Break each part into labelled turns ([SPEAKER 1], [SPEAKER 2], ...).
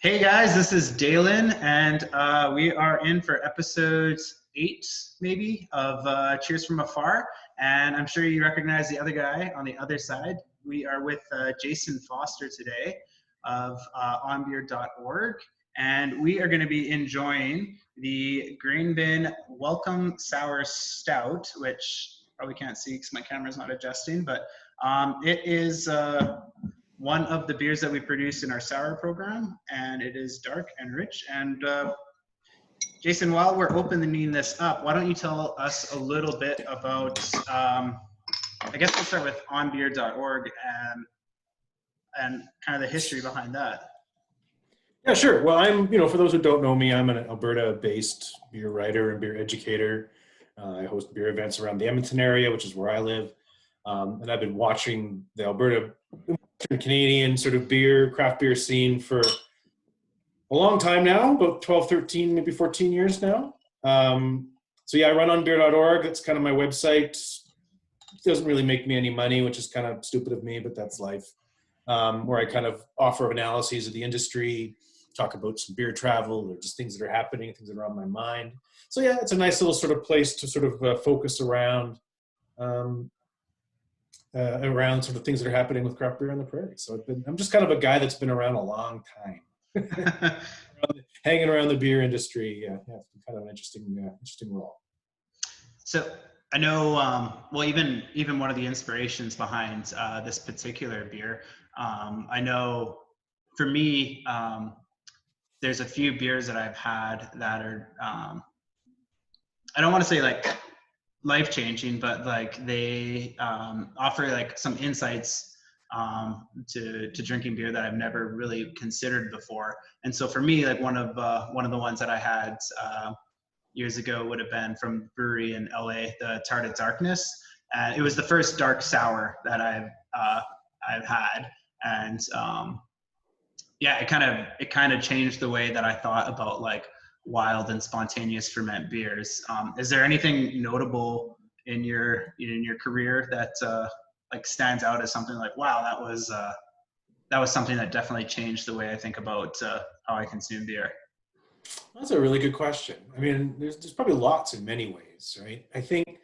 [SPEAKER 1] Hey guys, this is Dalen, and we are in for episode 8, maybe, of Cheers from Afar. And I'm sure you recognize the other guy on the other side. We are with Jason Foster today of onbeer.org, and we are going to be enjoying the Grain Bin Welcome Sour Stout, which probably can't see because my camera's not adjusting, but it is one of the beers that we produce in our sour program, and it is dark and rich. And Jason, while we're opening this up, why don't you tell us a little bit about, I guess we'll start with onbeer.org and kind of the history behind that.
[SPEAKER 2] Yeah, sure. Well, for those who don't know me, I'm an Alberta-based beer writer and beer educator. I host beer events around the Edmonton area, which is where I live. And I've been watching the Alberta Canadian sort of craft beer scene for a long time now, about 12, 13, maybe 14 years now. So yeah, I run onbeer.org. That's kind of my website. It doesn't really make me any money, which is kind of stupid of me, but that's life. Where I kind of offer analyses of the industry, talk about some beer travel or just things that are happening, things that are on my mind. So yeah, it's a nice little sort of place to sort of focus around sort of things that are happening with craft beer on the prairie. So I'm just kind of a guy that's been around a long time, hanging around the beer industry. Yeah, it's been kind of an interesting role.
[SPEAKER 1] So I know, well, even one of the inspirations behind this particular beer, I know for me, there's a few beers that I've had that are, I don't want to say like life-changing, but like they offer like some insights to drinking beer that I've never really considered before. And so for me, like one of the ones that I had years ago would have been from brewery in LA, the Tarted Darkness. And it was the first dark sour that I've had. And yeah, it kind of changed the way that I thought about like wild and spontaneous ferment beers. Is there anything notable in your career that like stands out as something like, wow, that was something that definitely changed the way I think about how I consume beer?
[SPEAKER 2] That's a really good question. I mean, there's probably lots in many ways, right? I think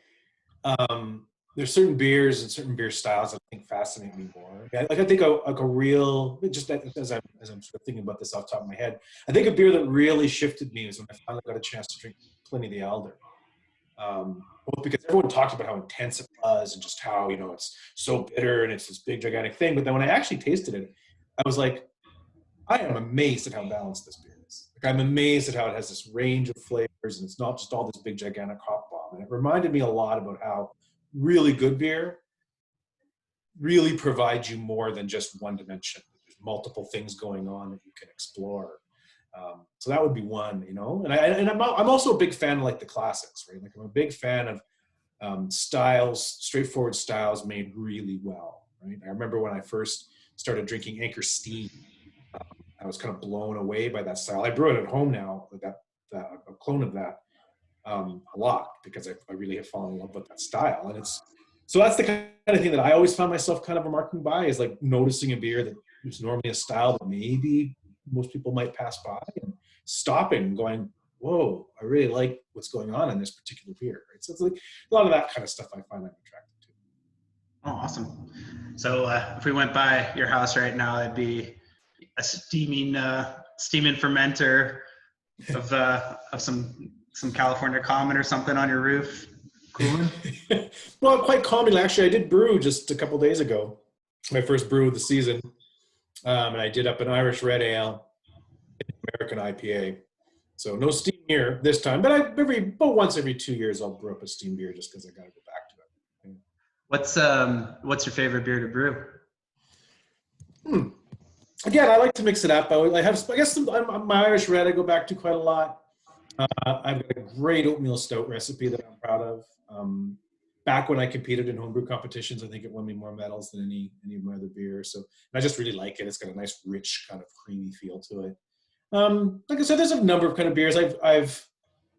[SPEAKER 2] there's certain beers and certain beer styles that I think fascinate me more. Like I think like a real, just as I'm sort of thinking about this off the top of my head, I think a beer that really shifted me was when I finally got a chance to drink Pliny the Elder. Both because everyone talked about how intense it was and just how, it's so bitter and it's this big gigantic thing. But then when I actually tasted it, I was like, I am amazed at how balanced this beer is. Like, I'm amazed at how it has this range of flavors and it's not just all this big gigantic hop bomb. And it reminded me a lot about how really good beer really provides you more than just one dimension. There's multiple things going on that you can explore. So that would be one, and I'm also a big fan of like the classics, right? Like I'm a big fan of straightforward styles made really well, right? I remember when I first started drinking Anchor Steam, I was kind of blown away by that style. I brew it at home now, like a clone of that. A lot because I really have fallen in love with that style, and so that's the kind of thing that I always found myself kind of remarking by is like noticing a beer that is normally a style that maybe most people might pass by and stopping and going, whoa, I really like what's going on in this particular beer, right? So it's like a lot of that kind of stuff I find I'm attracted to.
[SPEAKER 1] Oh, awesome. So if we went by your house right now, it'd be a steaming fermenter of some California Common or something on your roof. Cooling?
[SPEAKER 2] Well, quite commonly, actually, I did brew just a couple days ago. My first brew of the season. And I did up an Irish Red Ale, American IPA. So no steam here this time, but about once every 2 years, I'll brew up a steam beer just because I got to go back to
[SPEAKER 1] it. What's your favorite beer to brew?
[SPEAKER 2] Again, I like to mix it up. I guess my Irish Red I go back to quite a lot. I've got a great oatmeal stout recipe that I'm proud of. Back when I competed in homebrew competitions, I think it won me more medals than any of my other beers. So I just really like it. It's got a nice, rich, kind of creamy feel to it. Like I said, there's a number of kind of beers. I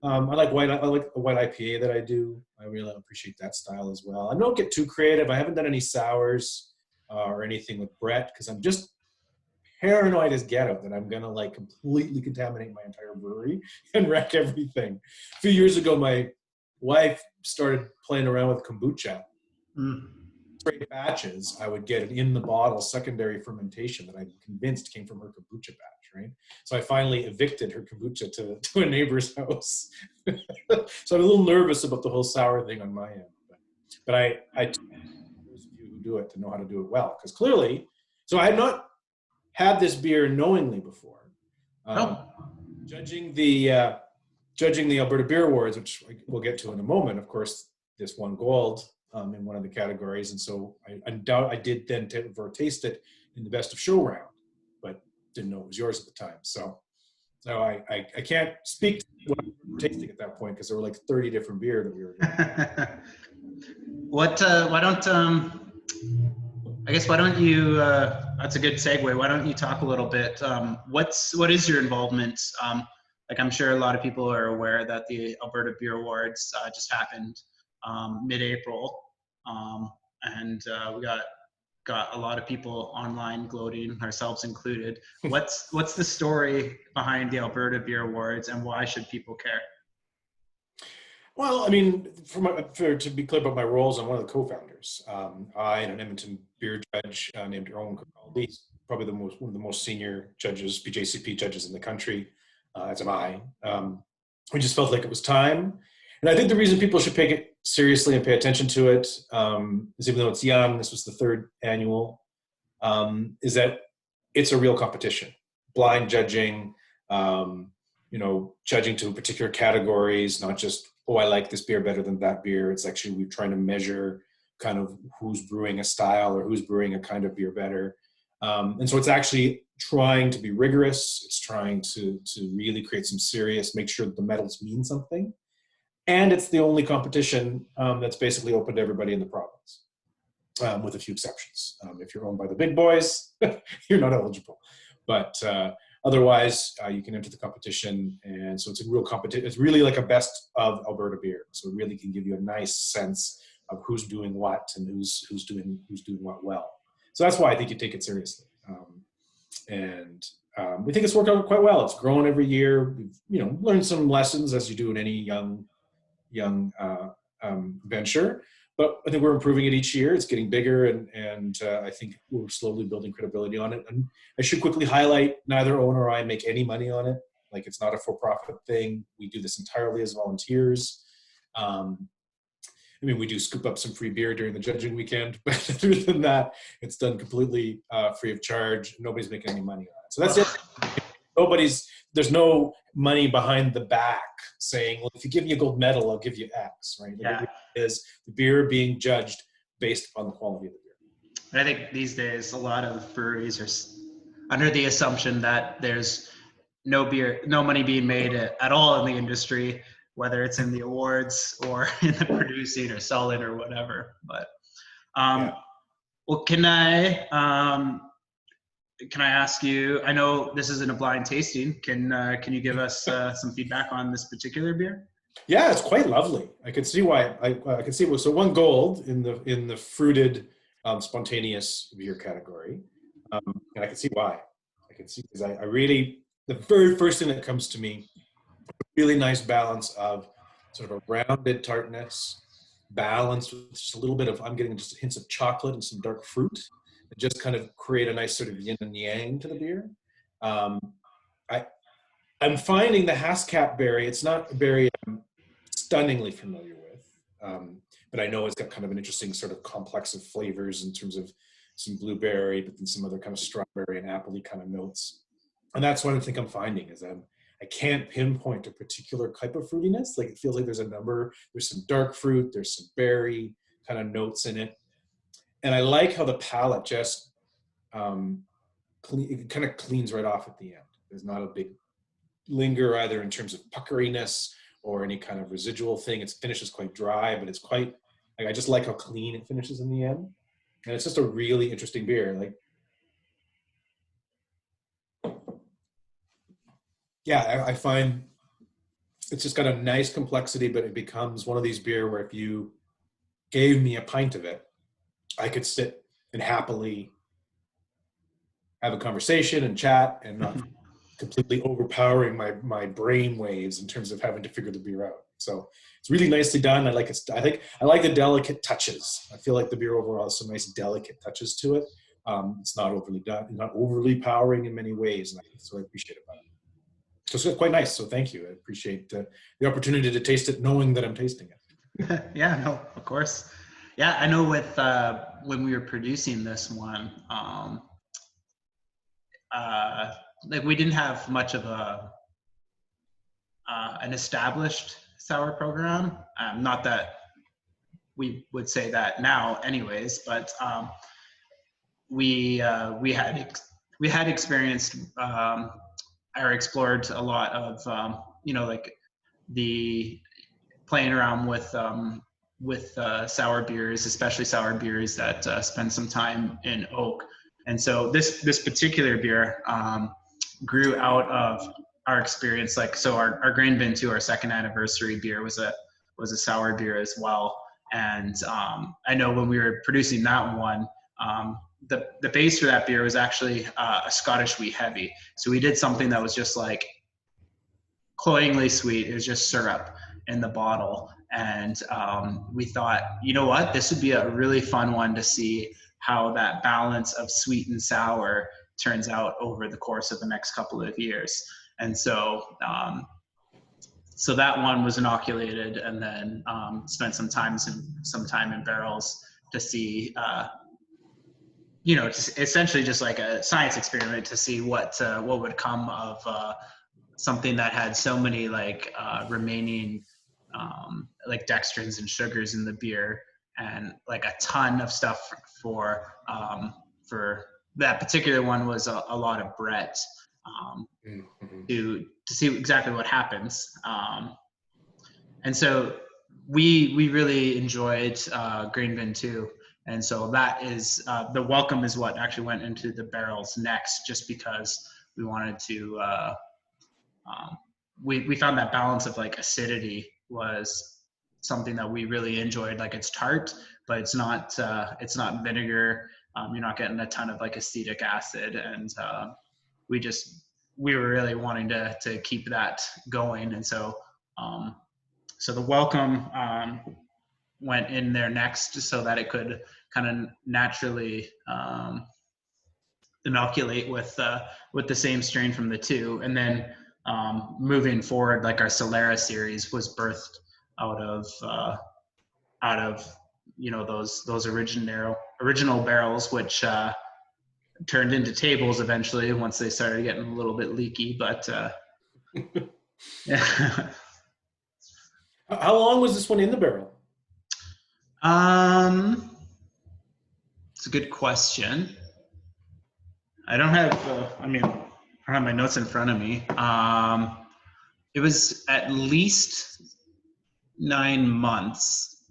[SPEAKER 2] like a white IPA that I do. I really appreciate that style as well. I don't get too creative. I haven't done any sours or anything with Brett because I'm just paranoid as get out that I'm gonna like completely contaminate my entire brewery and wreck everything. A few years ago, my wife started playing around with kombucha. Straight batches, I would get it in the bottle, secondary fermentation that I'm convinced came from her kombucha batch, right? So I finally evicted her kombucha to a neighbor's house. So I'm a little nervous about the whole sour thing on my end. But I those of you who do it to know how to do it well, because clearly, so I had not had this beer knowingly before. Judging the Alberta Beer Awards, which we'll get to in a moment, of course, this won gold in one of the categories, and so I did then taste it in the best of show round, but didn't know it was yours at the time. So I can't speak to what I was tasting at that point because there were like 30 different beer that we were doing.
[SPEAKER 1] Why don't you, that's a good segue. Why don't you talk a little bit, what is your involvement? Like I'm sure a lot of people are aware that the Alberta Beer Awards just happened mid-April, and we got a lot of people online gloating, ourselves included. What's the story behind the Alberta Beer Awards, and why should people care?
[SPEAKER 2] Well, I mean, to be clear about my roles, I'm one of the co-founders. I and an Edmonton beer judge named Owen Kirkcaldy, probably one of the most senior judges, BJCP judges in the country, as am I. We just felt like it was time. And I think the reason people should take it seriously and pay attention to it is, even though it's young, this was the third annual, is that it's a real competition. Blind judging, judging to particular categories, not just, oh, I like this beer better than that beer. It's actually, we're trying to measure kind of who's brewing a style or who's brewing a kind of beer better. And so it's actually trying to be rigorous. It's trying to really create some serious, make sure that the medals mean something. And it's the only competition that's basically open to everybody in the province, with a few exceptions. If you're owned by the big boys, you're not eligible. But otherwise, you can enter the competition. And so it's a real competition. It's really like a best of Alberta beer. So it really can give you a nice sense of who's doing what and who's doing what well. So that's why I think you take it seriously. We think it's worked out quite well. It's grown every year. We've learned some lessons, as you do in any young venture, but I think we're improving it each year. It's getting bigger, and I think we're slowly building credibility on it. And I should quickly highlight, neither Owen or I make any money on it. Like, it's not a for-profit thing. We do this entirely as volunteers. We do scoop up some free beer during the judging weekend, but other than that, it's done completely free of charge. Nobody's making any money on it. So that's it. There's no money behind the back saying, well, if you give me a gold medal, I'll give you X, right?
[SPEAKER 1] Yeah.
[SPEAKER 2] It is the beer being judged based upon the quality of the beer.
[SPEAKER 1] And I think these days, a lot of breweries are under the assumption that there's no money being made at all in the industry, whether it's in the awards or in the producing or selling or whatever. But, well, can I ask you, I know this isn't a blind tasting. Can you give us some feedback on this particular beer?
[SPEAKER 2] Yeah, it's quite lovely. I can see why. I can see it was, so won gold in the fruited, spontaneous beer category, and I can see why. I can see, because I really, the very first thing that comes to me, really nice balance of sort of a rounded tartness, balanced with just a little bit of, I'm getting just hints of chocolate and some dark fruit that just kind of create a nice sort of yin and yang to the beer. I'm finding the Haskap berry, it's not a berry I'm stunningly familiar with, but I know it's got kind of an interesting sort of complex of flavors in terms of some blueberry, but then some other kind of strawberry and apple-y kind of notes. And that's what I think I'm finding, is I can't pinpoint a particular type of fruitiness. Like, it feels like there's some dark fruit, there's some berry kind of notes in it. And I like how the palate just it kind of cleans right off at the end. There's not a big linger either in terms of puckeriness or any kind of residual thing. It finishes quite dry, but it's quite, like, I just like how clean it finishes in the end. And it's just a really interesting beer. Like, yeah, I find it's just got a nice complexity, but it becomes one of these beer where if you gave me a pint of it, I could sit and happily have a conversation and chat and not completely overpowering my brain waves in terms of having to figure the beer out. So it's really nicely done. I think I like the delicate touches. I feel like the beer overall has some nice delicate touches to it. It's not overly done, not overly powering in many ways, and so I appreciate it about it. So it's quite nice. So thank you. I appreciate the opportunity to taste it, knowing that I'm tasting it.
[SPEAKER 1] Yeah, no, of course. Yeah, I know with when we were producing this one, like we didn't have much of an established sour program. Not that we would say that now, anyways, but we had experienced or explored a lot of like the playing around with sour beers, especially sour beers that spend some time in oak. And so this particular beer grew out of our experience. Like, so our Grain Bin 2, our second anniversary beer, was a sour beer as well. And I know when we were producing that one, the base for that beer was actually a Scottish wheat heavy. So we did something that was just like cloyingly sweet. It was just syrup in the bottle. And we thought, you know what, this would be a really fun one to see how that balance of sweet and sour turns out over the course of the next couple of years. And so so that one was inoculated, and then spent some time in barrels to see just essentially just like a science experiment to see what would come of something that had so many like remaining like dextrins and sugars in the beer, and like a ton of stuff for that particular one was a lot of Brett, to see exactly what happens. And so we really enjoyed Grain Bin 2. And so that is the Welcome is what actually went into the barrels next, just because we wanted to we found that balance of like acidity was something that we really enjoyed. Like, it's tart, but it's not vinegar. You're not getting a ton of like acetic acid, and we were really wanting to keep that going. And so so the Welcome went in there next, so that it could kind of naturally inoculate with the same strain from the 2. And then moving forward, like our Solera series was birthed out of those original barrels, which turned into tables eventually once they started getting a little bit leaky. But yeah.
[SPEAKER 2] How long was this one in the barrel?
[SPEAKER 1] It's a good question. I don't have I don't have my notes in front of me. It was at least 9 months.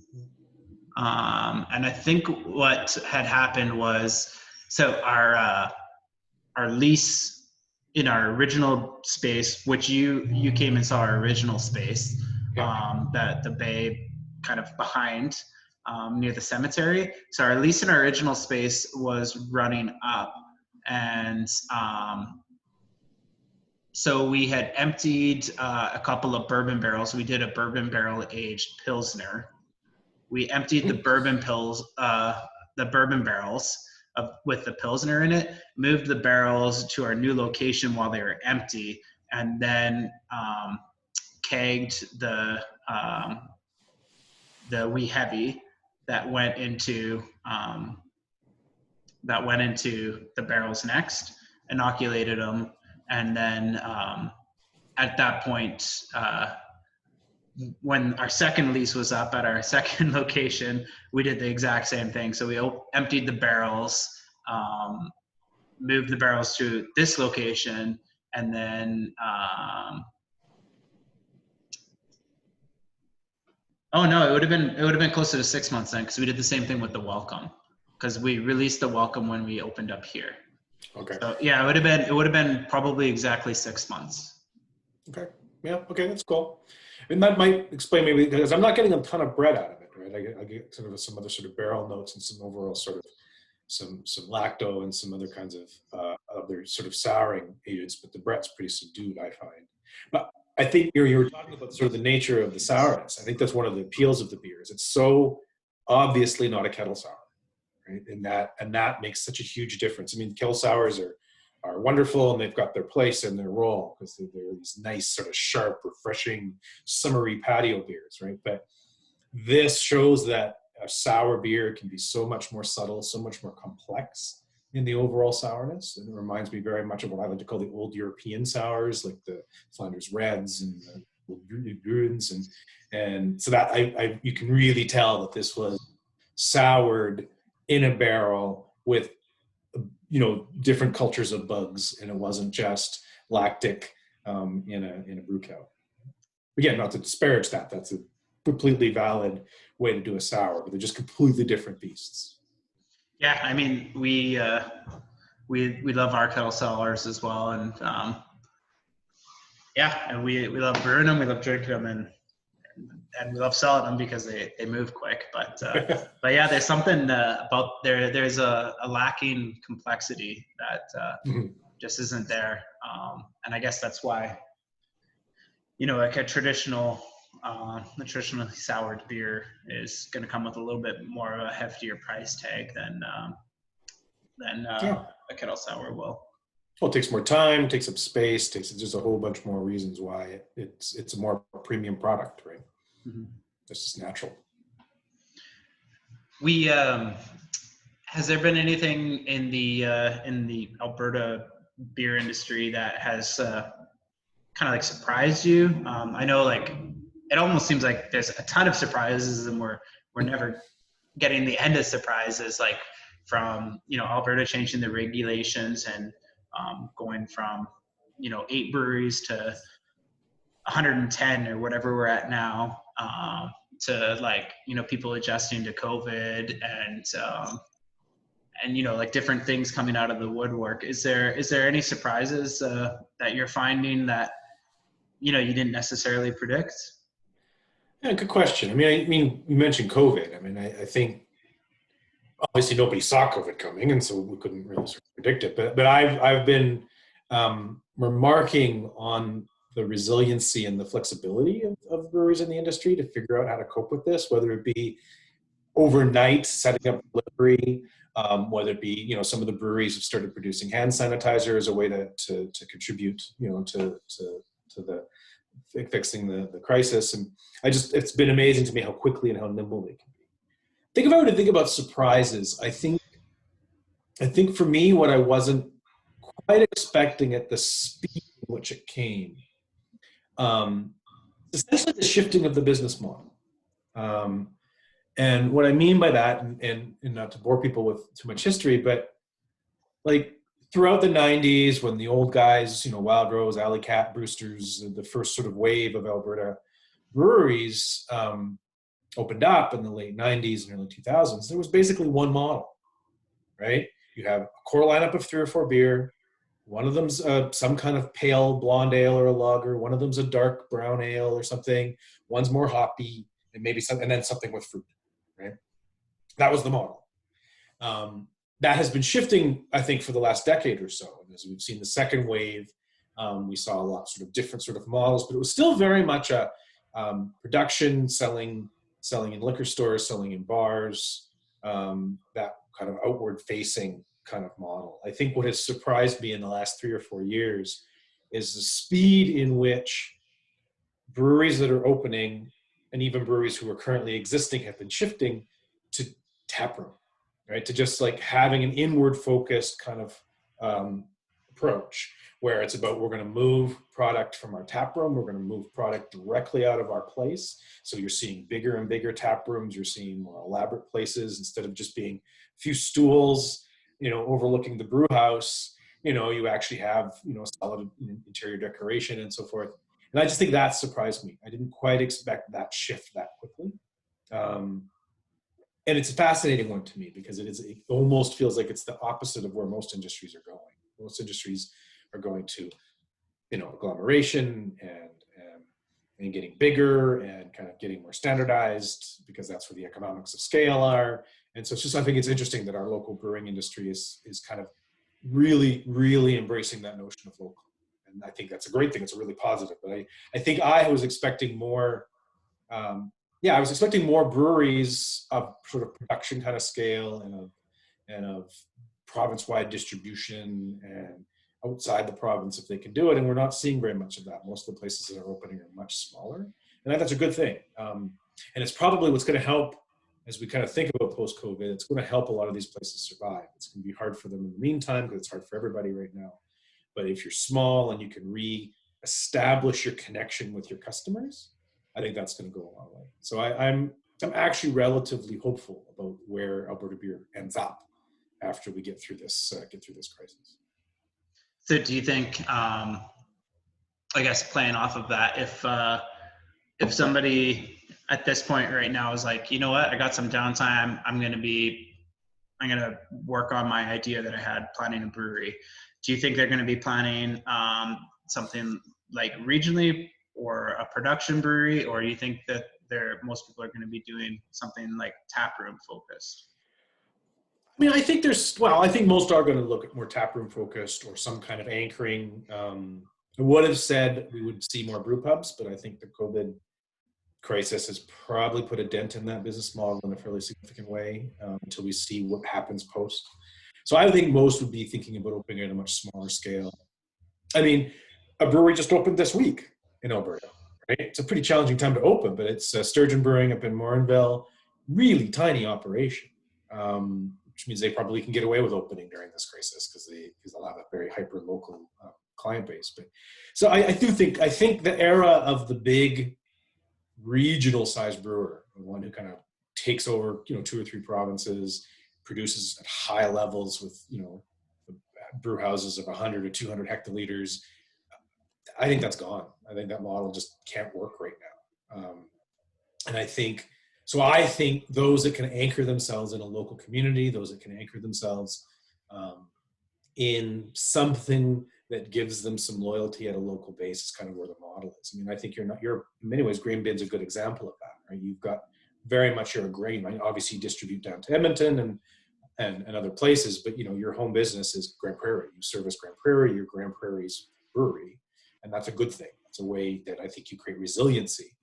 [SPEAKER 1] And I think what had happened was, so our lease in our original space, which you came and saw our original space, that the bay kind of behind near the cemetery. So our lease in our original space was running up, and so we had emptied a couple of bourbon barrels. We did a bourbon barrel aged Pilsner. We emptied the bourbon barrels with the Pilsner in it, moved the barrels to our new location while they were empty, and then kegged the wee heavy that went into the barrels next, inoculated them, and then at that point, when our second lease was up at our second location, we did the exact same thing. So we emptied the barrels, moved the barrels to this location, and then oh no, it would have been closer to 6 months then, because we did the same thing with the Welcome, because we released the Welcome when we opened up here.
[SPEAKER 2] Okay.
[SPEAKER 1] So yeah, it would have been probably exactly 6 months.
[SPEAKER 2] Okay. Yeah. Okay. That's cool. And that might explain maybe, because I'm not getting a ton of bread out of it, right? I get sort of some other sort of barrel notes and some overall sort of some lacto and some other kinds of other sort of souring agents, but the Brett's pretty subdued, I find. But I think you were talking about sort of the nature of the sourness. I think that's one of the appeals of the beers. It's so obviously not a kettle sour, right? And that makes such a huge difference. I mean, kettle sours are wonderful, and they've got their place and their role because they're these nice, sort of sharp, refreshing, summery patio beers, right? But this shows that a sour beer can be so much more subtle, so much more complex in the overall sourness. And it reminds me very much of what I like to call the old European sours, like the Flanders Reds and the Bruins. And so that you can really tell that this was soured in a barrel with, different cultures of bugs, and it wasn't just lactic in a brew kettle. Again, not to disparage that. That's a completely valid way to do a sour, but they're just completely different beasts.
[SPEAKER 1] Yeah, I mean, we love our kettle sours as well, and and we love brewing them, we love drinking them, and we love selling them because they move quick. But but yeah, there's something about there's a lacking complexity that just isn't there, and I guess that's why like a traditionally soured beer is going to come with a little bit more of a heftier price tag than a kettle sour will.
[SPEAKER 2] Well, it takes more time, takes up space, takes just a whole bunch more reasons why it's a more premium product, right?
[SPEAKER 1] Mm-hmm.
[SPEAKER 2] This is natural.
[SPEAKER 1] We has there been anything in the Alberta beer industry that has kind of like surprised you? I know, like, it almost seems like there's a ton of surprises, and we're never getting the end of surprises, like from Alberta changing the regulations and going from 8 breweries to 110 or whatever we're at now, to like people adjusting to COVID and like different things coming out of the woodwork. Is there any surprises that you're finding that you didn't necessarily predict?
[SPEAKER 2] Yeah, good question. I mean, you mentioned COVID. I mean, I think obviously nobody saw COVID coming, and so we couldn't really sort of predict it. But I've been remarking on the resiliency and the flexibility of breweries in the industry to figure out how to cope with this, whether it be overnight setting up delivery, whether it be some of the breweries have started producing hand sanitizer as a way to contribute to the fixing the crisis. And it's been amazing to me how quickly and how nimble they can be. If I were to think about surprises, I think for me, what I wasn't quite expecting at the speed in which it came, essentially the shifting of the business model. And what I mean by that, and not to bore people with too much history, but like throughout the 90s, when the old guys, Wild Rose, Alley Cat, Brewster's, the first sort of wave of Alberta breweries opened up in the late 90s and early 2000s, there was basically one model, right? You have a core lineup of 3 or 4 beer. One of them's some kind of pale blonde ale or a lager. One of them's a dark brown ale or something. One's more hoppy, and maybe and then something with fruit, right? That was the model. That has been shifting, I think, for the last decade or so. And as we've seen the second wave, we saw a lot sort of different sort of models, but it was still very much a production, selling in liquor stores, selling in bars, that kind of outward facing kind of model. I think what has surprised me in the last 3 or 4 years is the speed in which breweries that are opening and even breweries who are currently existing have been shifting to taproom, right? To just like having an inward focused kind of approach where it's about, we're going to move product from our tap room. We're going to move product directly out of our place. So you're seeing bigger and bigger tap rooms. You're seeing more elaborate places instead of just being a few stools, overlooking the brew house. You actually have, solid interior decoration and so forth. And I just think that surprised me. I didn't quite expect that shift that quickly. And it's a fascinating one to me because it almost feels like it's the opposite of where most industries are going. Most industries are going to, agglomeration and getting bigger and kind of getting more standardized because that's where the economics of scale are. And so I think it's interesting that our local brewing industry is kind of really, really embracing that notion of local. And I think that's a great thing. It's a really positive. But I think I was expecting more, I was expecting more breweries of sort of production kind of scale and of province-wide distribution and outside the province if they can do it. And we're not seeing very much of that. Most of the places that are opening are much smaller. And I think that's a good thing. And it's probably what's going to help as we kind of think about post-COVID. It's going to help a lot of these places survive. It's going to be hard for them in the meantime because it's hard for everybody right now. But if you're small and you can re-establish your connection with your customers, I think that's going to go a long way. So I'm actually relatively hopeful about where Alberta beer ends up after we get through this crisis.
[SPEAKER 1] So do you think, I guess playing off of that, if somebody at this point right now is like, you know what, I got some downtime, I'm going to work on my idea that I had planning a brewery. Do you think they're going to be planning something like regionally or a production brewery, or do you think that most people are going to be doing something like taproom focused?
[SPEAKER 2] I mean, I think I think most are going to look at more taproom focused or some kind of anchoring. I would have said we would see more brew pubs, but I think the COVID crisis has probably put a dent in that business model in a fairly significant way until we see what happens post. So I think most would be thinking about opening at a much smaller scale. I mean, a brewery just opened this week in Alberta, right? It's a pretty challenging time to open, but it's Sturgeon Brewing up in Morinville, really tiny operation, which means they probably can get away with opening during this crisis because they'll have a very hyper-local client base. But so I think the era of the big regional sized brewer, the one who kind of takes over, 2 or 3 provinces, produces at high levels with, brew houses of 100 or 200 hectoliters. I think that's gone. I think that model just can't work right now. And I think those that can anchor themselves in a local community, those that can anchor themselves in something that gives them some loyalty at a local base is kind of where the model is. I mean, I think you're in many ways, Grain Bin's a good example of that, right? You've got very much your grain, right? Obviously you distribute down to Edmonton and other places, but your home business is Grand Prairie. You service Grand Prairie, you're Grand Prairie's brewery, and that's a good thing. It's a way that I think you create resiliency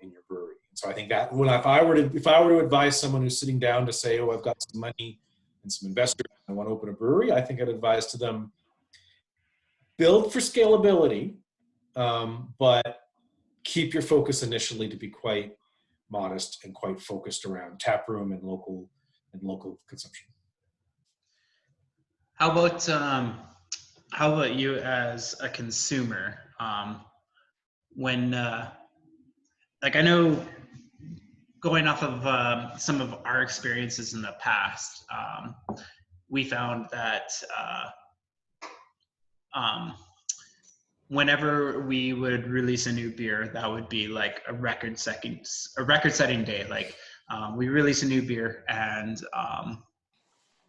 [SPEAKER 2] in your brewery. And so I think that if I were to advise someone who's sitting down to say, oh, I've got some money and some investors, and I want to open a brewery, I think I'd advise to them, build for scalability, but keep your focus initially to be quite modest and quite focused around taproom and local consumption.
[SPEAKER 1] How about you as a consumer? When I know, going off of some of our experiences in the past, we found that whenever we would release a new beer, that would be like a record-setting day. Like we release a new beer, and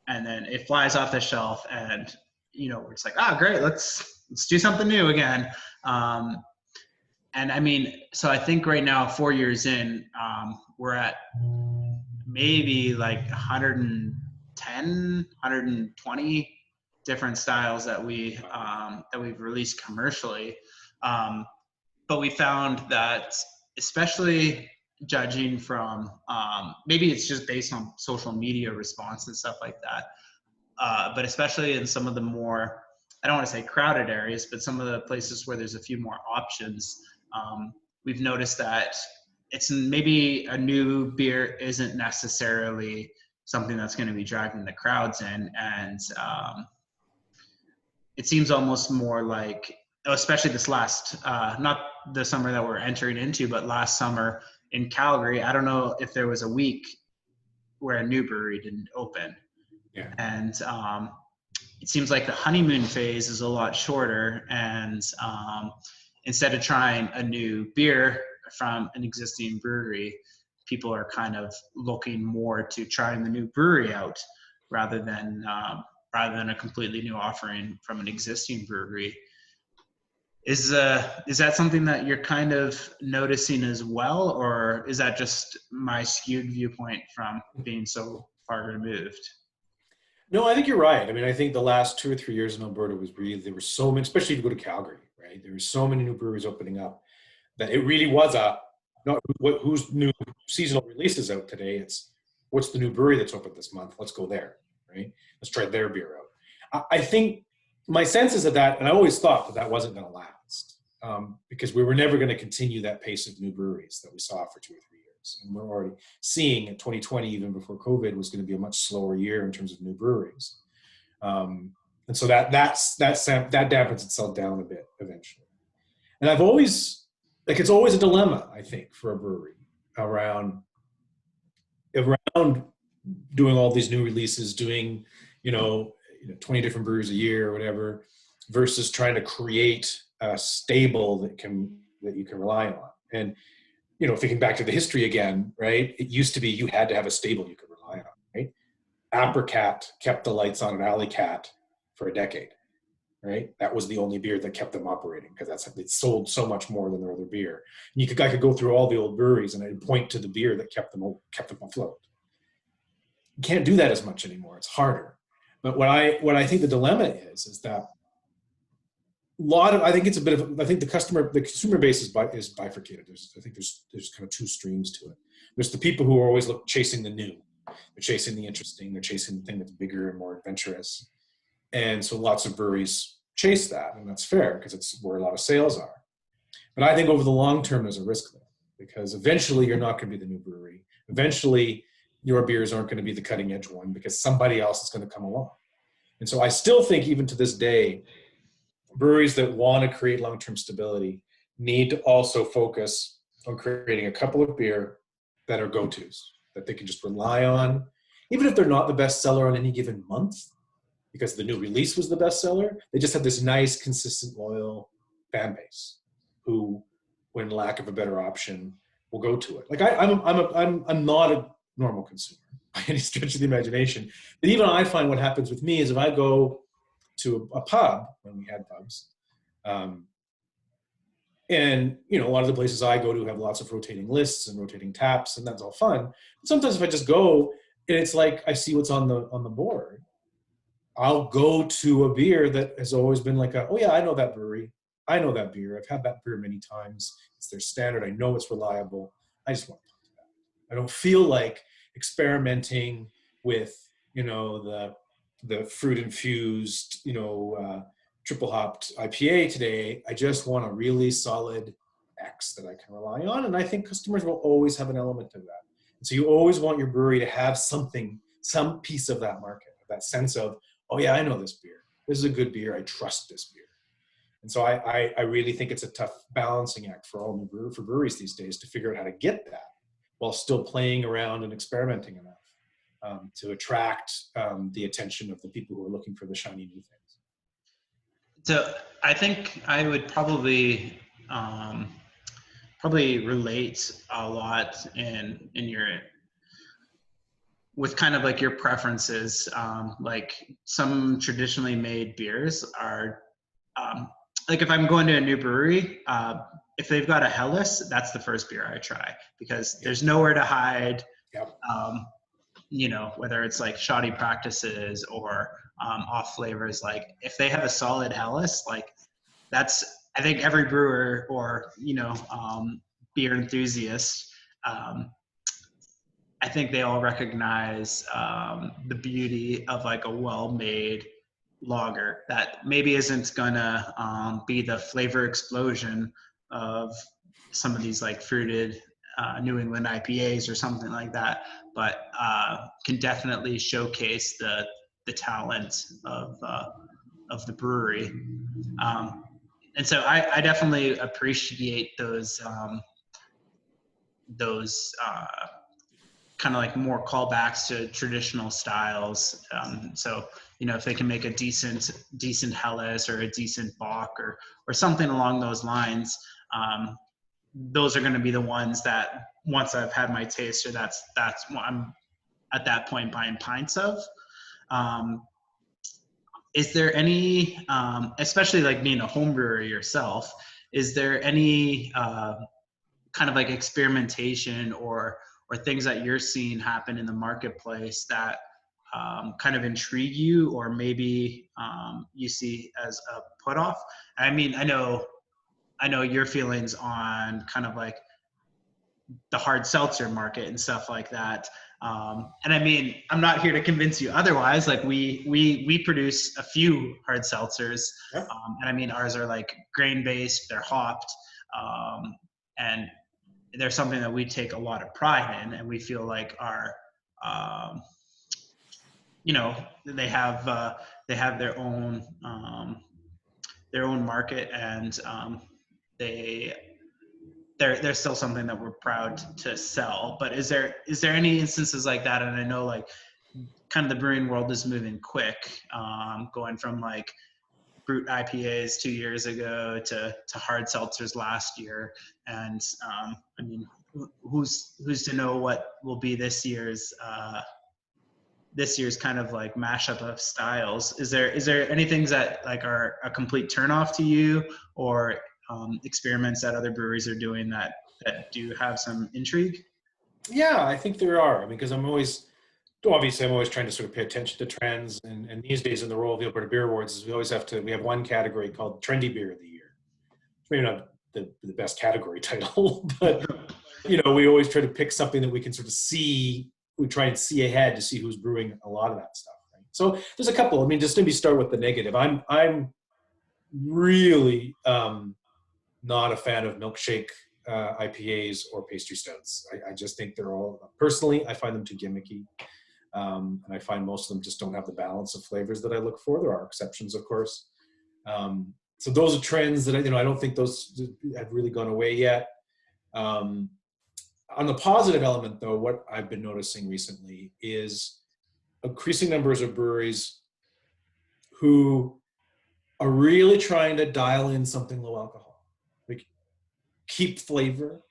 [SPEAKER 1] then it flies off the shelf, and we're just like, great, let's do something new again. And I mean, so I think right now, 4 years in, we're at maybe like 110, 120 different styles that we've released commercially. But we found that, especially judging from, maybe it's just based on social media response and stuff like that, but especially in some of the more, I don't want to say crowded areas, but some of the places where there's a few more options, we've noticed that it's maybe a new beer isn't necessarily something that's going to be driving the crowds in. And it seems almost more like, especially this last, not the summer that we're entering into, but last summer in Calgary, I don't know if there was a week where a new brewery didn't open.
[SPEAKER 2] Yeah.
[SPEAKER 1] And it seems like the honeymoon phase is a lot shorter, and instead of trying a new beer from an existing brewery, people are kind of looking more to trying the new brewery out rather than a completely new offering from an existing brewery. Is that something that you're kind of noticing as well, or is that just my skewed viewpoint from being so far removed?
[SPEAKER 2] No, I think you're right. I mean, I think the last 2 or 3 years in Alberta was really, there were so many, especially if you go to Calgary, right? There were so many new breweries opening up that it really was not whose new seasonal release is out today. It's what's the new brewery that's open this month. Let's go there, right? Let's try their beer out. I think my sense is that, and I always thought that wasn't going to last, because we were never going to continue that pace of new breweries that we saw for 2 or 3 years. And we're already seeing in 2020, even before COVID, was going to be a much slower year in terms of new breweries. And so that dampens itself down a bit eventually. And I've always, like, it's always a dilemma, I think, for a brewery around doing all these new releases, doing, 20 different breweries a year or whatever, versus trying to create a stable that you can rely on. And, thinking back to the history again, right? It used to be you had to have a stable you could rely on, right? Apricot kept the lights on at Alley Cat for a decade, right? That was the only beer that kept them operating, because it sold so much more than their other beer. And I could go through all the old breweries and I'd point to the beer that kept them afloat. You can't do that as much anymore. It's harder. But what I think the dilemma is that I think it's a bit of, I think the consumer base is bifurcated. I think there's kind of two streams to it. There's the people who are always chasing the new. They're chasing the interesting. They're chasing the thing that's bigger and more adventurous. And so lots of breweries chase that, and that's fair because it's where a lot of sales are. But I think over the long term, there's a risk there, because eventually you're not going to be the new brewery. Eventually, your beers aren't going to be the cutting edge one because somebody else is going to come along. And so I still think, even to this day, breweries that want to create long-term stability need to also focus on creating a couple of beer that are go-tos, that they can just rely on, even if they're not the best seller on any given month, because the new release was the best seller. They just have this nice, consistent, loyal fan base who, when lack of a better option, will go to it. Like I'm not a normal consumer by any stretch of the imagination. But even I find what happens with me is if I go to a pub, when we had pubs, and a lot of the places I go to have lots of rotating lists and rotating taps, and that's all fun. But sometimes if I just go and it's like I see what's on the board, I'll go to a beer that has always been like, oh yeah, I know that brewery. I know that beer. I've had that beer many times. It's their standard. I know it's reliable. I just want to talk to that. I don't feel like experimenting with, the fruit infused, triple hopped IPA today. I just want a really solid X that I can rely on. And I think customers will always have an element of that. And so you always want your brewery to have something, some piece of that market, that sense of, oh yeah, I know this beer. This is a good beer. I trust this beer. And so I really think it's a tough balancing act for breweries these days to figure out how to get that while still playing around and experimenting enough to attract the attention of the people who are looking for the shiny new things.
[SPEAKER 1] So I think I would probably relate a lot in your, with kind of like your preferences. Like some traditionally made beers are, like if I'm going to a new brewery, if they've got a Helles, that's the first beer I try, because there's nowhere to hide.
[SPEAKER 2] Yep.
[SPEAKER 1] Whether it's like shoddy practices or off flavors, like if they have a solid Helles, like that's, I think every brewer or, beer enthusiast, I think they all recognize the beauty of like a well-made lager that maybe isn't gonna be the flavor explosion of some of these like fruited New England IPAs or something like that, but can definitely showcase the talent of the brewery. And so I definitely appreciate those kind of like more callbacks to traditional styles. So, if they can make a decent Helles or a decent Bock or something along those lines, those are going to be the ones that once I've had my taste, or that's what I'm at that point buying pints of. Is there any, especially like being a home brewer yourself, is there any kind of like experimentation or things that you're seeing happen in the marketplace that kind of intrigue you, or maybe you see as a put off? I mean, I know your feelings on kind of like the hard seltzer market and stuff like that. And I mean, I'm not here to convince you otherwise. Like we produce a few hard seltzers,
[SPEAKER 2] Yeah.
[SPEAKER 1] and I mean ours are like grain based, they're hopped, and they're something that we take a lot of pride in, and we feel like our um, you know, they have their own market, and they they're still something that we're proud to sell. But is there any instances like that? And I know like kind of the brewing world is moving quick, going from like brute IPAs 2 years ago to hard seltzers last year. And I mean, who's to know what will be this year's kind of like mashup of styles? Is there any things that like are a complete turnoff to you, or experiments that other breweries are doing that do have some intrigue?
[SPEAKER 2] Yeah, I think there are. I mean, because I'm always trying to sort of pay attention to trends, and these days in the role of the Alberta Beer Awards is we have one category called Trendy Beer of the Year. It's maybe not the best category title, but we always try to pick something that we can sort of see. We try and see ahead to see who's brewing a lot of that stuff. Right? So there's a couple. I mean, just let me start with the negative. I'm really not a fan of milkshake IPAs or pastry stouts. I just think they're all, personally, I find them too gimmicky. And I find most of them just don't have the balance of flavors that I look for. There are exceptions, of course. So those are trends that I don't think those have really gone away yet. On the positive element, though, what I've been noticing recently is increasing numbers of breweries who are really trying to dial in something low alcohol, like keep flavor,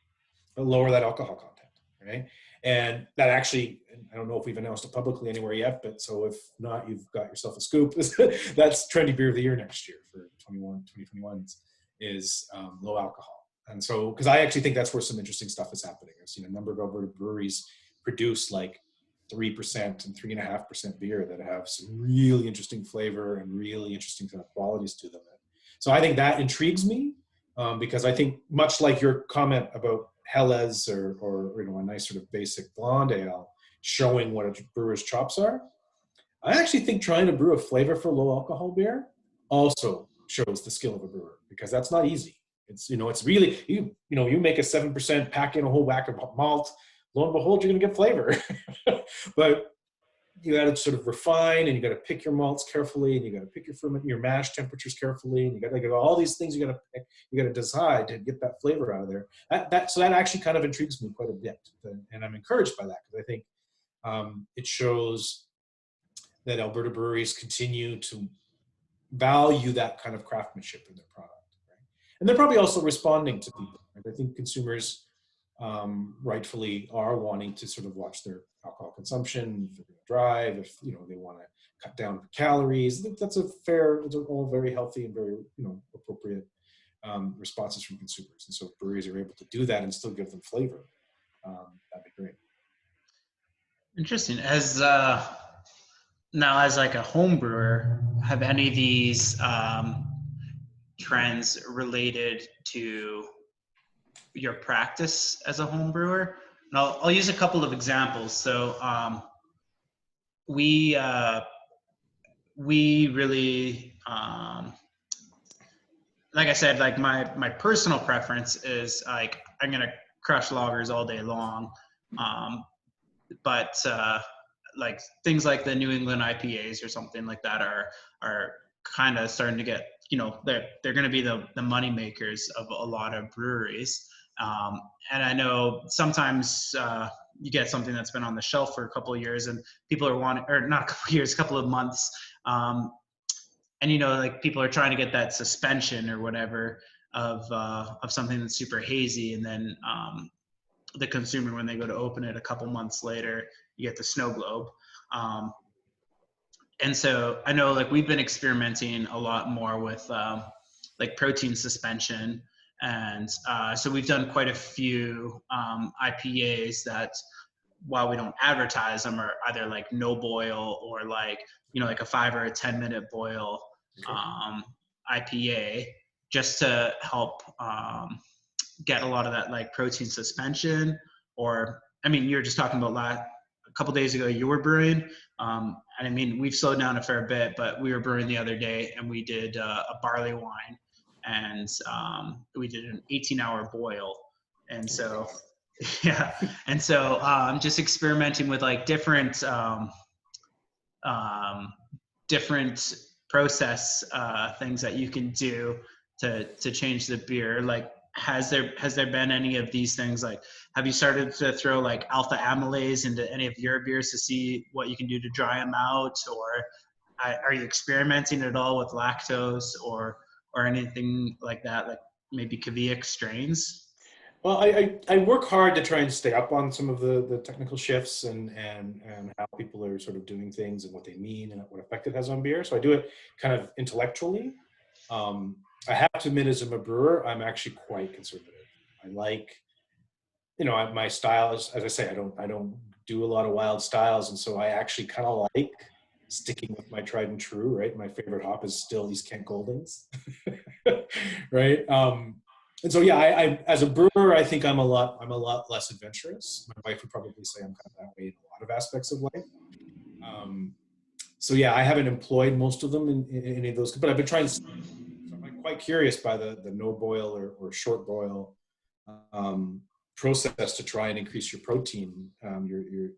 [SPEAKER 2] but lower that alcohol content, right? And that actually, I don't know if we've announced it publicly anywhere yet, but so if not, you've got yourself a scoop. That's Trendy Beer of the Year next year for 2021 is low alcohol. And so, because I actually think that's where some interesting stuff is happening. I've seen a number of Alberta breweries produce like 3% and 3.5% beer that have some really interesting flavor and really interesting kind of qualities to them. So I think that intrigues me because I think much like your comment about Helles or a nice sort of basic blonde ale showing what a brewer's chops are, I actually think trying to brew a flavorful low alcohol beer also shows the skill of a brewer, because that's not easy. It's it's really you make a 7%, pack in a whole whack of malt, lo and behold, you're going to get flavor. But you got to sort of refine, and you got to pick your malts carefully, and you got to pick your mash temperatures carefully, and you got to get all these things you got to pick, you got to decide to get that flavor out of there. So that actually kind of intrigues me quite a bit, and I'm encouraged by that, because I think it shows that Alberta breweries continue to value that kind of craftsmanship in their product, right? And they're probably also responding to people. Right? I think consumers rightfully are wanting to sort of watch their alcohol consumption, if they're going to drive, if they want to cut down calories. I think those are all very healthy and very appropriate responses from consumers. And so if breweries are able to do that and still give them flavor, that'd be great.
[SPEAKER 1] Interesting. As now, as like a home brewer, have any of these trends related to your practice as a home brewer? And I'll use a couple of examples. So we really, like I said, like my personal preference is like I'm gonna crush lagers all day long, but like things like the New England IPAs or something like that are kind of starting to get, they're going to be the money makers of a lot of breweries. And I know sometimes you get something that's been on the shelf for a couple of years, and people are wanting, or not a couple of years, a couple of months, and like people are trying to get that suspension or whatever of something that's super hazy, and then the consumer, when they go to open it a couple months later, you get the snow globe. And so I know like we've been experimenting a lot more with like protein suspension. And so we've done quite a few IPAs that while we don't advertise them, are either like no boil or like, like a 5 or a 10-minute boil IPA, just to help get a lot of that like protein suspension. Or, I mean, you were just talking about a couple days ago you were brewing, and I mean, we've slowed down a fair bit, but we were brewing the other day and we did a barley wine, and we did an 18-hour boil. And so yeah, and so just experimenting with like different different process things that you can do to change the beer. Like, has there been any of these things? Like, have you started to throw like alpha amylase into any of your beers to see what you can do to dry them out? Or are you experimenting at all with lactose or anything like that, like maybe Kvyat strains?
[SPEAKER 2] Well, I work hard to try and stay up on some of the technical shifts and how people are sort of doing things and what they mean and what effect it has on beer. So I do it kind of intellectually. I have to admit, as a brewer, I'm actually quite conservative. I like, my styles, as I say, I don't do a lot of wild styles, and so I actually kind of like sticking with my tried and true. Right, my favorite hop is still East Kent Goldings. Right. And so, yeah, I as a brewer, I think I'm a lot less adventurous. My wife would probably say I'm kind of that way in a lot of aspects of life. So yeah, I haven't employed most of them in any of those, but I've been trying to. So I'm quite curious by the no boil or short boil process to try and increase your protein, the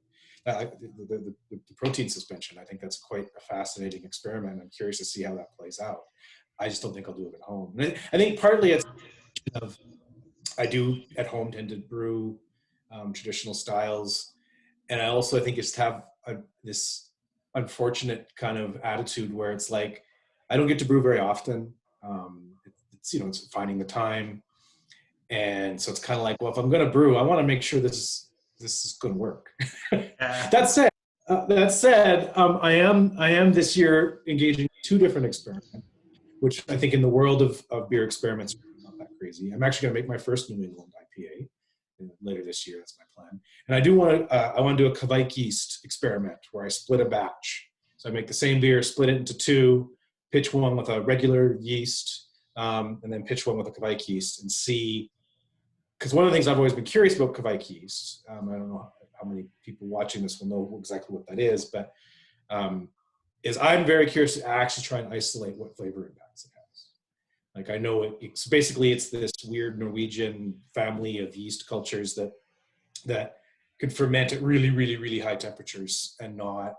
[SPEAKER 2] protein suspension. I think that's quite a fascinating experiment. I'm curious to see how that plays out. I just don't think I'll do it at home. And I think partly it's of I do at home tend to brew traditional styles, and I also think it's to have this unfortunate kind of attitude where it's like I don't get to brew very often. It's finding the time, and so it's kind of like, well, if I'm going to brew, I want to make sure this is going to work. That said, I am this year engaging in 2 different experiments, which I think in the world of beer experiments are not that crazy. I'm actually going to make my first New England IPA later this year. That's my plan. And I want to do a Kvyat yeast experiment where I split a batch. So I make the same beer, split it into 2, pitch one with a regular yeast, and then pitch one with a Kvyat yeast and see. Because one of the things I've always been curious about Kvyat yeast, I don't know how many people watching this will know exactly what that is, but is I'm very curious to actually try and isolate what flavor impacts it has. Like, I know it's basically it's this weird Norwegian family of yeast cultures that could ferment at really, really, really high temperatures and not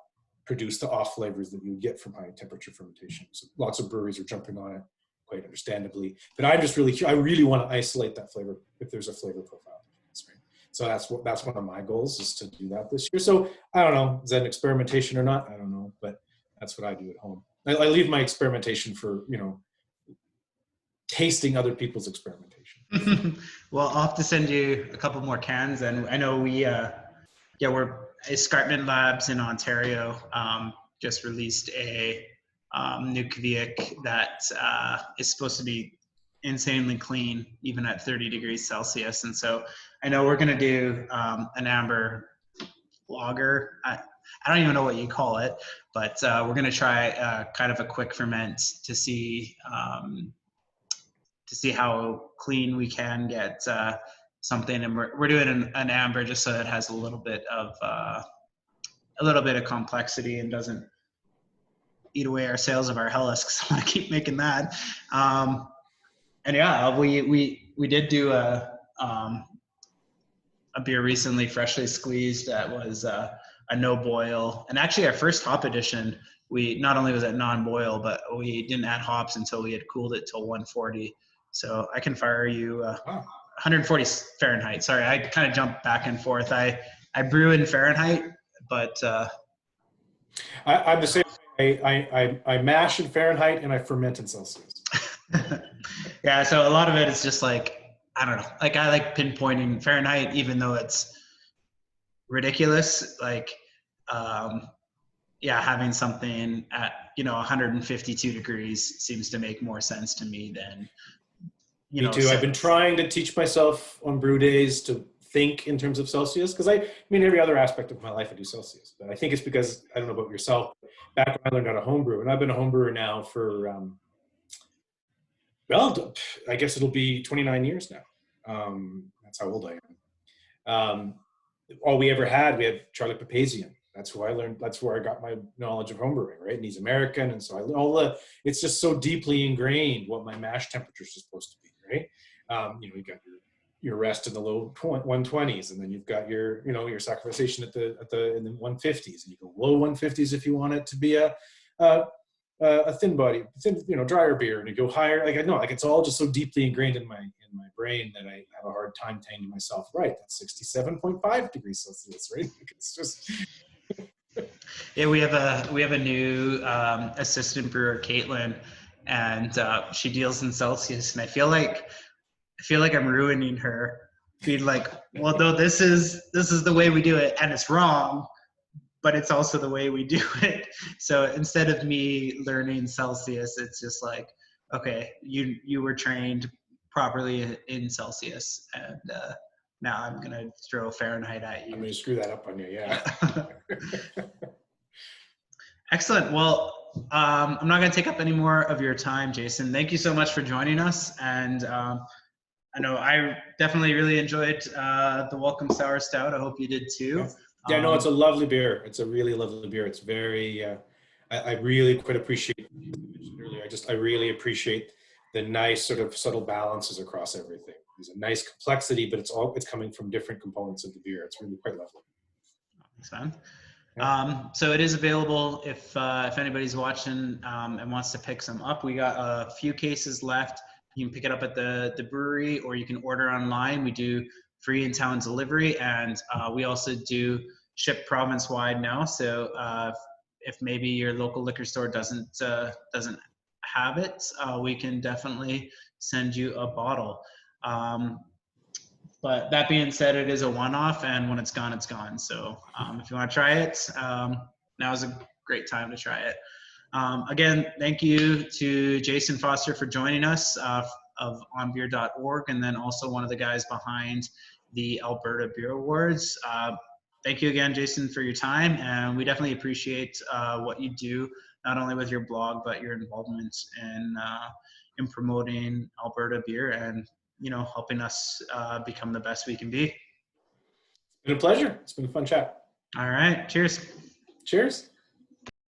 [SPEAKER 2] produce the off flavors that you get from high temperature fermentation. So lots of breweries are jumping on it, quite understandably. But I'm just really, I really want to isolate that flavor if there's a flavor profile. Right? So that's one of my goals, is to do that this year. So I don't know, is that an experimentation or not? I don't know, but that's what I do at home. I leave my experimentation for, tasting other people's experimentation.
[SPEAKER 1] Well, I'll have to send you a couple more cans, and I know we're Escarpment Labs in Ontario just released a new Kvyat that is supposed to be insanely clean, even at 30 degrees Celsius. And so I know we're going to do an amber lager. I don't even know what you call it, but we're going to try kind of a quick ferment to see how clean we can get something. And we're doing an amber just so it has a little bit of complexity and doesn't eat away our sales of our Helles, because I want to keep making that. And yeah, we did do a beer recently, freshly squeezed, that was a no boil. And actually our first hop edition, we not only was it non-boil, but we didn't add hops until we had cooled it till 140. So I can fire you 140 Fahrenheit. Sorry, I kind of jumped back and forth. I brew in Fahrenheit, but
[SPEAKER 2] I'm the same. I mash in Fahrenheit and I ferment in Celsius.
[SPEAKER 1] Yeah, so a lot of it is just like, I don't know. Like, I like pinpointing Fahrenheit, even though it's ridiculous. Like, having something at 152 degrees seems to make more sense to me than.
[SPEAKER 2] Me too. I've been trying to teach myself on brew days to think in terms of Celsius, because I mean, every other aspect of my life I do Celsius, but I think it's because, I don't know about yourself, back when I learned how to homebrew, and I've been a homebrewer now for, well, I guess it'll be 29 years now. That's how old I am. All we ever had, we had Charlie Papazian. That's who I learned. That's where I got my knowledge of homebrewing, right? And he's American, and so it's just so deeply ingrained what my mash temperature is supposed to be, right? You got your rest in the low 120s, and then you've got your sacralization in the 150s, and you go low 150s if you want it to be a thin body, drier beer, and you go higher. Like I know, like it's all just so deeply ingrained in my brain that I have a hard time telling myself, right, that's 67.5 degrees Celsius, right? It's just.
[SPEAKER 1] Yeah, we have a new assistant brewer, Caitlin, and she deals in Celsius, and I feel like I'm ruining her. Being like, well, no, this is the way we do it, and it's wrong, but it's also the way we do it. So instead of me learning Celsius, it's just like, okay, you were trained properly in Celsius, and now I'm gonna throw Fahrenheit at you.
[SPEAKER 2] I'm gonna screw that up on you, yeah.
[SPEAKER 1] Excellent. Well, I'm not going to take up any more of your time, Jason. Thank you so much for joining us. And I know I definitely really enjoyed the Welcome Sour Stout. I hope you did too.
[SPEAKER 2] Yeah, no, it's a lovely beer. It's a really lovely beer. It's very, I really quite appreciate, earlier, I really appreciate the nice sort of subtle balances across everything. There's a nice complexity, but it's coming from different components of the beer. It's really quite lovely.
[SPEAKER 1] Thanks, man. So it is available if anybody's watching and wants to pick some up. We got a few cases left. You can pick it up at the brewery, or you can order online. We do free in-town delivery, and we also do ship province-wide now. So if maybe your local liquor store doesn't have it, we can definitely send you a bottle. But that being said, it is a one-off, and when it's gone, it's gone. So if you want to try it, now is a great time to try it. Again, thank you to Jason Foster for joining us of onbeer.org, and then also one of the guys behind the Alberta Beer Awards. Thank you again, Jason, for your time, and we definitely appreciate what you do, not only with your blog, but your involvement in promoting Alberta beer and helping us become the best we can be.
[SPEAKER 2] It's been a pleasure. It's been a fun chat.
[SPEAKER 1] All right. Cheers.
[SPEAKER 2] Cheers.